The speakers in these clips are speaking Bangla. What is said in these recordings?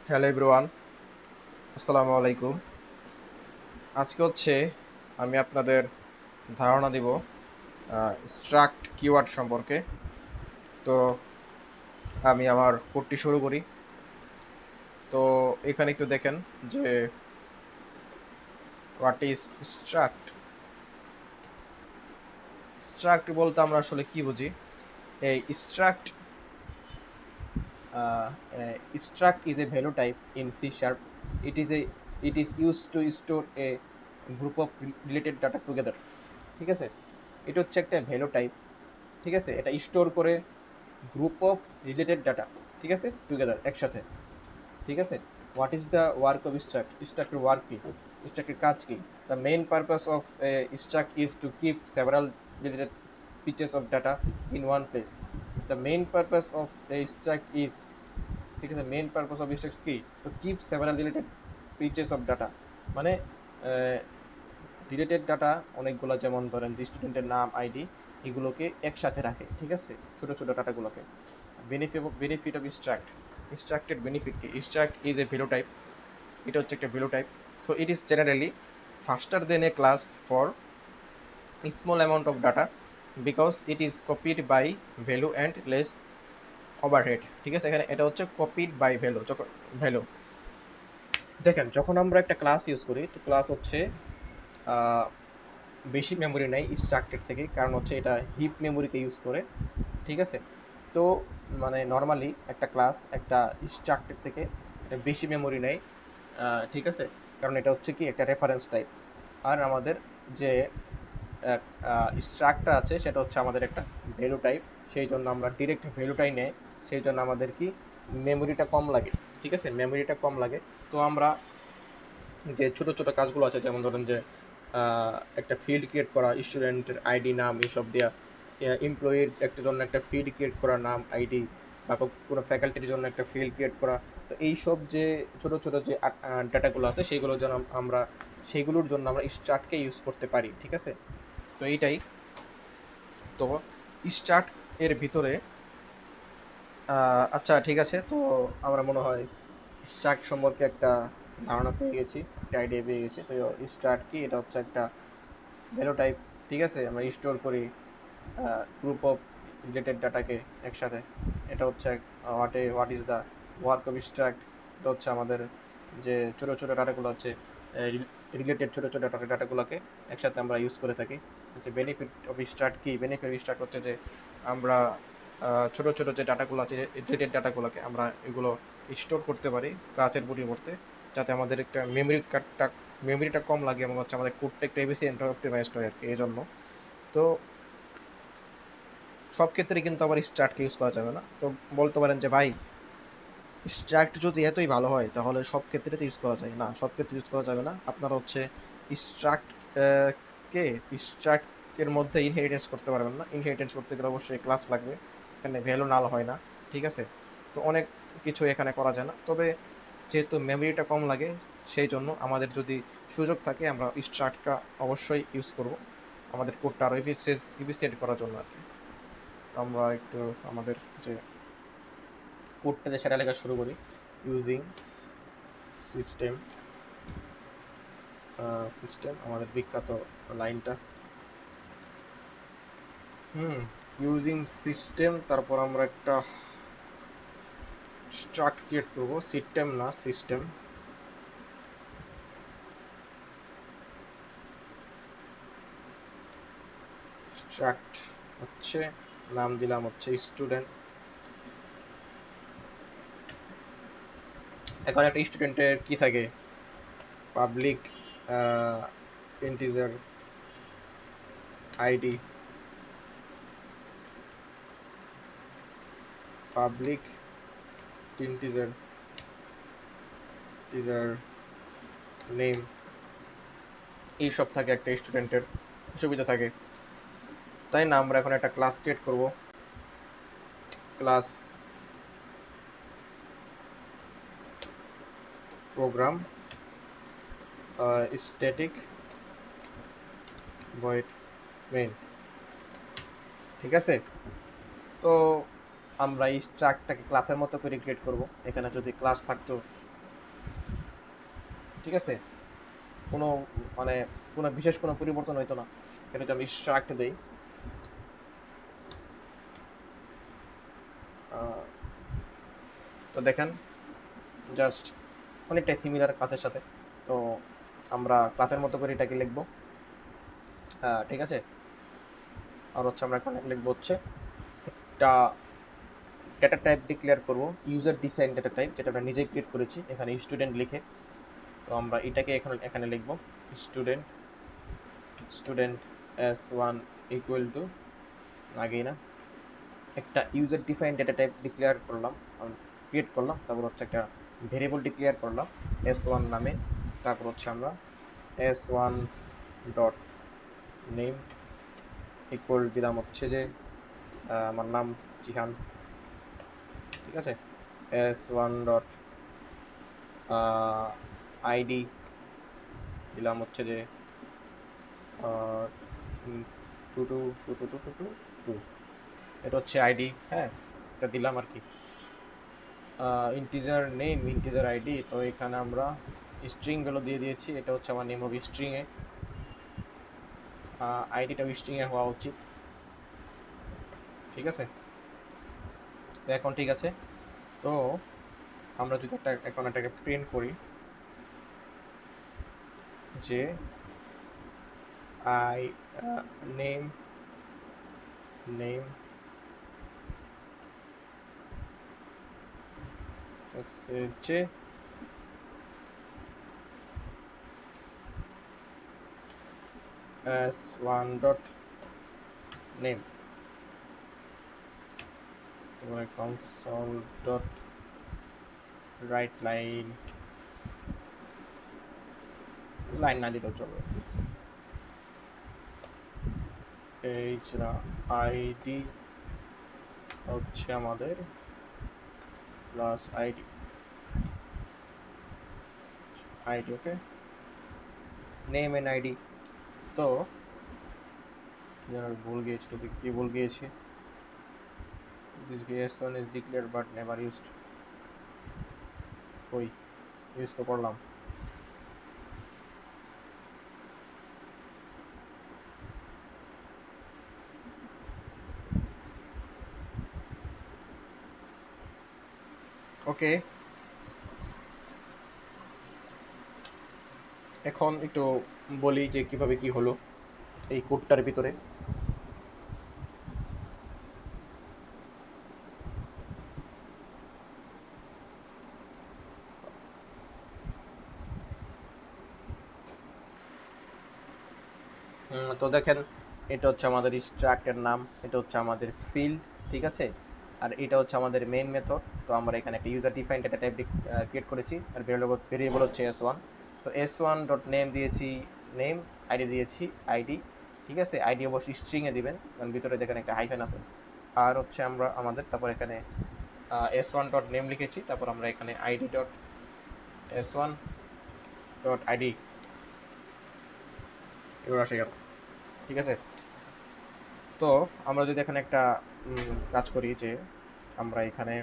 হ্যালো এভরিওয়ান, আসসালামু আলাইকুম। আজকে আমি আপনাদের ধারণা দিব স্ট্রাক্ট কিওয়ার্ড সম্পর্কে। তো আমি আমার কোডটি শুরু করি। তো এখানে একটু দেখেন যে হোয়াট ইজ স্ট্রাক্ট। স্ট্রাক্ট বলতে আমরা আসলে কি বুঝি? এই struct struct is a value type in C sharp. It is used to store a group of related data together. ঠিক আছে, এটা হচ্ছে একটা ভ্যালু টাইপ। ঠিক আছে, এটা স্টোর করে গ্রুপ অফ রিলেটেড ডাটা, ঠিক আছে, টুগেদার, একসাথে। ঠিক আছে, what is the work of struct? স্ট্রাক্টের ওয়ার্ক কি? স্ট্রাক্টের কাজ কি? The main purpose of struct is to keep several related pieces of data in one place. The main purpose of struct is, ঠিক আছে, মেইন পারপাস অফ স্ট্রাক্ট কি? তো keep several related pieces of data, মানে রিলেটেড ডাটা অনেকগুলো, যেমন ধরেন যে স্টুডেন্টের নাম, আইডি, এগুলোকে একসাথে রাখে। ঠিক আছে, ছোট ছোট ডাটাগুলোকে। Benefit of struct. স্ট্রাক্টের বেনিফিট কি? Struct is a value type. এটা হচ্ছে একটা value type. So it is generally faster than a class for small amount of data because it is copied by value and less overhead। ঠিক আছে, এখানে এটা হচ্ছে copied by value। ভ্যালু দেখেন, যখন আমরা একটা ক্লাস ইউজ করি, তো ক্লাস আহ, বেশি মেমোরি নেয় স্ট্রাক্টের থেকে, কারণ এটা হিপ মেমোরিকে ইউজ করে। ঠিক আছে, তো মানে নর্মালি একটা ক্লাস একটা স্ট্রাক্টের থেকে এটা বেশি মেমোরি নেয়। ঠিক আছে, কারণ এটা হচ্ছে কি একটা রেফারেন্স টাইপ। আর আমাদের যে স্ট্রাক্টটা আছে সেটা হচ্ছে আমাদের একটা ভ্যালু টাইপ। সেই জন্য আমরা ডিরেক্ট ভ্যালুটাই নেই। সেই জন্য আমাদের কি মেমোরিটা কম লাগে। ঠিক আছে, মেমোরিটা কম লাগে। তো আমরা যে ছোট ছোট কাজগুলো আছে, যেমন ধরেন যে একটা ফিল্ড ক্রিয়েট করা, স্টুডেন্টের আইডি, নাম, এইসব দেওয়া, এমপ্লয়ির একটা জন্য একটা ফিল্ড ক্রিয়েট করা, নাম, আইডি, বা কোনো ফ্যাকাল্টির জন্য একটা ফিল্ড ক্রিয়েট করা। তো এইসব যে ছোট ছোট যে ডাটাগুলো আছে সেইগুলোর জন্য আমরা স্ট্রাক্টকে ইউজ করতে পারি। ঠিক আছে, তো এইটাই। তো স্ট্রাক্ট এর ভিতরে আচ্ছা, ঠিক আছে। তো আমরা মনে হয় স্ট্রাক্ট সম্পর্কে একটা ধারণা পেয়ে গেছি, একটা আইডিয়া পেয়ে গেছি। তো স্ট্রাক্ট কি? এটা হচ্ছে একটা ভ্যালু টাইপ। ঠিক আছে, আমরা স্টোর করি গ্রুপ অফ রিলেটেড ডাটাকে একসাথে। এটা হচ্ছে what is the work of struct. এটা হচ্ছে আমাদের যে ছোট ছোট ডাটাগুলো আছে, রিলেটেড ছোট ছোট ডাটাগুলোকে একসাথে আমরা ইউজ করে থাকি। হচ্ছে বেনিফিট অফ স্ট্রাক্ট কি? বেনিফিট অফ স্ট্রাক্ট হচ্ছে যে আমরা ছোট ছোট যে ডাটাগুলো আছে, রিলেটেড ডাটাগুলোকে আমরা এগুলো স্টোর করতে পারি ক্লাসের পরিবর্তে, যাতে আমাদের একটা মেমোরিটা কম লাগে, এবং আমাদের কোডটা একটু এফিসিয়েন্ট অপটিমাইজড হয় আর কি, এই জন্য। তো সব ক্ষেত্রে কিন্তু আবার স্ট্রাক্টকে ইউজ করা যাবে না। তো বলতে পারেন যে ভাই, স্ট্রাক্ট যদি এতই ভালো হয় তাহলে সব ক্ষেত্রে তো ইউজ করা যায় না। সব ক্ষেত্রে ইউজ করা যাবে না। আপনারা স্ট্রাক্ট কে স্ট্রাক্টের মধ্যে ইনহেরিটেন্স করতে পারবেন না। ইনহেরিটেন্স করতে গেলে অবশ্যই ক্লাস লাগবে, এখানে ভ্যালু নাল হয় না। ঠিক আছে, তো অনেক কিছু এখানে করা যায় না। তবে যেহেতু মেমোরিটা কম লাগে, সেই জন্য আমাদের যদি সুযোগ থাকে আমরা স্ট্রাক্টটা অবশ্যই ইউজ করব, আমাদের কোডটা আরও এফিসিয়েন্ট করার জন্য আর কি। তো আমরা একটু আমাদের যে কোডটাতে সেটা লেখা শুরু করি। ইউজিং সিস্টেম, আমাদের বিখ্যাত লাইনটা। হুম, ইউজিং সিস্টেম, তারপর আমরা একটা স্ট্রাক্ট ক্রিয়েট করব। সিস্টেম না, সিস্টেম। স্ট্রাক্ট হচ্ছে, নাম দিলাম স্টুডেন্ট। এখন একটা স্টুডেন্টের কি থাকে? Public integer ID, public integer teaser name, এইসব থাকে একটা স্টুডেন্টের, সুবিধা থাকে। তাই না, আমরা এখন একটা ক্লাস ক্রিয়েট করব। Class program static void main. ঠিক আছে, তো আমরা এই স্ট্রাক্টটাকে ক্লাসের মতো করে ক্রিয়েট করব। এখানে যদি ক্লাস থাকতো ঠিক আছে, কোনো মানে কোনো বিশেষ কোনো পরিবর্তন হইতো না। এটা যদি আমি স্ট্রাক্ট দেই, তো দেখেন জাস্ট অনেকটাই সিমিলার ক্লাসের সাথে। তো আমরা ক্লাসের মতো করে এটাকে লিখবো, ঠিক আছে। আর হচ্ছে আমরা এখানে লিখবো হচ্ছে একটা ডেটা টাইপ ডিক্লেয়ার করব, ইউজার ডিফাইন ডেটা টাইপ, যেটা আমরা নিজেই ক্রিয়েট করেছি এখানে স্টুডেন্ট লিখে। তো আমরা এটাকে এখানে এখানে লিখবো student student S one equal to, আগেই না, একটা user define data type declare করলাম, ক্রিয়েট করলাম, তারপর হচ্ছে একটা ভেরিয়েবল ডিক্লেয়ার করলাম এস ওয়ান নামে। তারপর হচ্ছে আমরা S one dot name equal দিলাম হচ্ছে যে আমার নাম জিহান, ঠিক আছে। এস ওয়ান ডট আইডি দিলাম হচ্ছে যে two two two two two two two two, এটা হচ্ছে আইডি, হ্যাঁ, এটা দিলাম আর কি। ইন্টিজার নেম, ইন্টিজার আইডি, তো এখানে আমরা স্ট্রিং গুলো দিয়ে দিয়েছি, এটা হচ্ছে আমার নেম হবে স্ট্রিং এ, আইডিটাও স্ট্রিং এ হওয়া উচিত, ঠিক আছে। তো এখন ঠিক আছে। তো আমরা যদি এখন এটাকে প্রিন্ট করি যে আই নেম নেম যে s1 ডট নেম, তারপরে console dot write line, line না দিলেও চলবে, এই আইডি হচ্ছে আমাদের plus ID, ID okay, name and ID. তো ভুল গিয়েছি, তো কি ভুল গিয়েছি, this s1 is declared but never used, ওই ইউজ তো করলাম। ওকে, এখন একটু বলি যে কিভাবে কি হলো এই কোডটার ভিতরে। তো দেখেন, এটা হচ্ছে আমাদের স্ট্রাক্টের নাম, এটা হচ্ছে আমাদের ফিল্ড, ঠিক আছে। আর এটা হচ্ছে আমাদের মেইন মেথড। তো আমরা এখানে একটা user defined data type create করেছি, আর ভেরিয়েবল হচ্ছে এস ওয়ান। তো এস ওয়ান ডট নেম দিয়েছি নেম, আইডি দিয়েছি আইডি, ঠিক আছে। আইডি অবশ্যই স্ট্রিংয়ে দিবেন, কারণ ভিতরে দেখেন একটা হাইফেন আছে। আর হচ্ছে আমরা আমাদের তারপর এখানে এস ওয়ান ডট নেম লিখেছি, তারপর আমরা এখানে ID dot S one dot ID এবার আসে গেল, ঠিক আছে। তো আমরা যদি এখানে একটা কাজ করি যে আমরা এখানে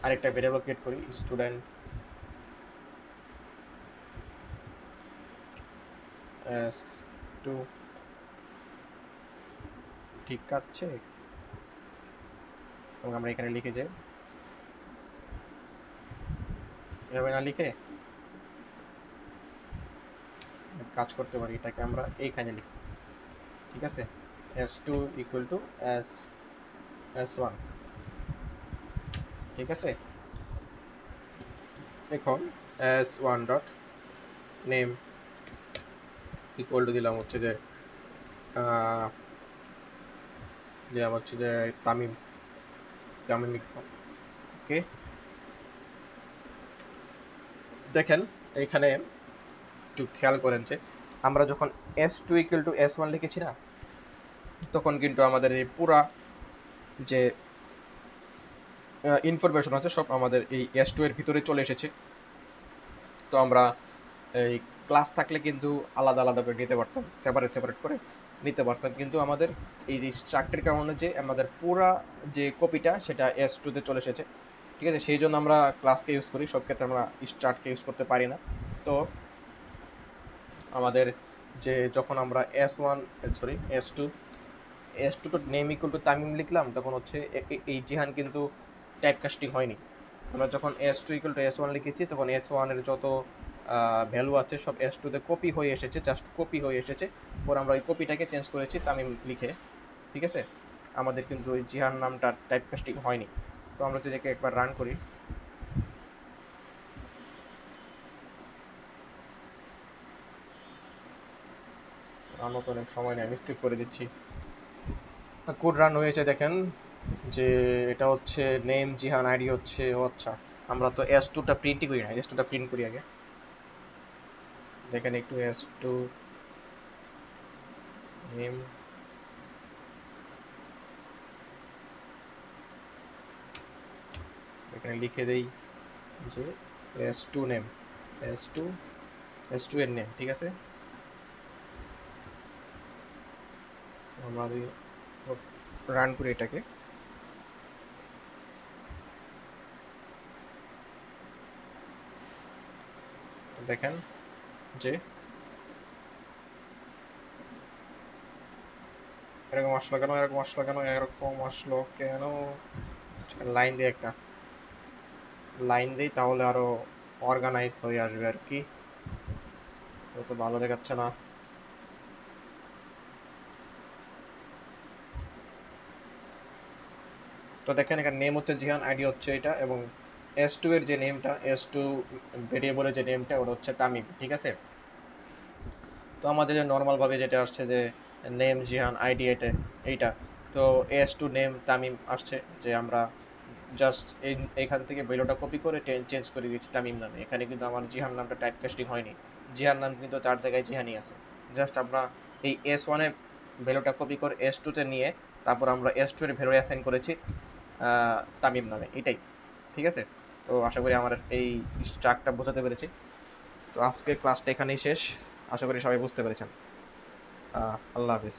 আরেকটা ভেরিয়েবল ক্রিয়েট করি স্টুডেন্ট এস টু, ঠিক আছে। এবং আমরা এখানে লিখে যে এভাবে না লিখে কাজ করতে পারি, এটাকে আমরা এইখানে লিখি, ঠিক আছে। S two equal to S S one, ঠিক আছে। এখন S one dot name equal to দিলাম হচ্ছে যে দিলাম হচ্ছে যে তামিম, তামিম ইকবাল, ওকে। দেখেন এখানে একটু খেয়াল করেন যে আমরা যখন S two equal to S one লিখেছি না, তখন কিন্তু আমাদের এই পুরা যে ইনফরমেশন আছে সব আমাদের এই এস টু এর ভিতরে চলে এসেছে। তো আমরা এই ক্লাস থাকলে কিন্তু আলাদা আলাদা করে নিতে পারতাম, সেপারেট সেপারেট করে নিতে পারতাম, কিন্তু আমাদের এই যে স্ট্রাকচার কারণে যে আমাদের পুরা যে কপিটা সেটা এস টু তে চলে এসেছে। ঠিক আছে, সেই জন্য আমরা ক্লাসকে ইউজ করি, সব ক্ষেত্রে আমরা স্টার্টকে ইউজ করতে পারি না। তো আমাদের যে যখন আমরা এস টু তো নেম ইকুয়াল টু তামিম লিখলাম, তখন হচ্ছে এই জিহান কিন্তু টাইপ কাস্টিং হয়নি। আমরা যখন S2 = S1 লিখেছি, তখন S1 এর যত ভ্যালু আছে সব S2 তে কপি হয়ে এসেছে, জাস্ট কপি হয়ে এসেছে। পর আমরা ওই কপিটাকে চেঞ্জ করেছি তামিম লিখে। ঠিক আছে, আমাদের কিন্তু ওই জিহান নামটা টাইপ কাস্টিং হয়নি। তো আমরা যদি একে একবার রান করি, রান তো অনেক সময় নেই, আমি স্কিপ করে দিচ্ছি। কোড রান হয়েছে, দেখেন যে এটা হচ্ছে নেম জিহান, আইডি হচ্ছে, ও আচ্ছা, আমরা তো S2টা প্রিন্টই করি না, S2টা প্রিন্ট করি আগে। দেখেন একটু S2 নেম, এখানে লিখে দেই যে S2 নেম, S2 S2 এর নেম। ঠিক আছে, আমরা রান করি এটাকে। দেখেন যে এরকম আসলো কেন, এরকম আসলো কেন, এরকম আসলো কেন? লাইন দিয়ে একটা লাইন দিই, তাহলে আরো অর্গানাইজ হয়ে আসবে আর কি। তো ভালো দেখাচ্ছে না। তো দেখেন এখানে নেম হচ্ছে জিহান, আইডি হচ্ছে এটা, এবং S2 এর যে নেমটা, S2 ভেরিয়েবলের যে নেমটা, ওটা হচ্ছে তামিম। ঠিক আছে, তো আমাদের যে নর্মাল ভাবে যেটা আসছে যে নেম জিহান আইডি, এটা এইটা, তো S2 নেম তামিম আসছে, যে আমরা জাস্ট এখান থেকে ভ্যালুটা কপি করে চেঞ্জ করে দিয়েছি তামিম নামে। এখানে কিন্তু আমার জিহান নামটা টাইপ কাস্টিং হয়নি, জিহান নাম কিন্তু তার জায়গায় জিহানই আছে। জাস্ট আমরা এই S1 এর ভ্যালুটা কপি করে S2 তে নিয়ে, তারপর আমরা S2 এর ভ্যালু অ্যাসাইন করেছি তামিম নামে, এটাই। ঠিক আছে, তো আশা করি আমার এই স্ট্রাকটা বোঝাতে পেরেছি। তো আজকের ক্লাসটা এখানেই শেষ, আশা করি সবাই বুঝতে পেরেছেন। আল্লাহ হাফিজ।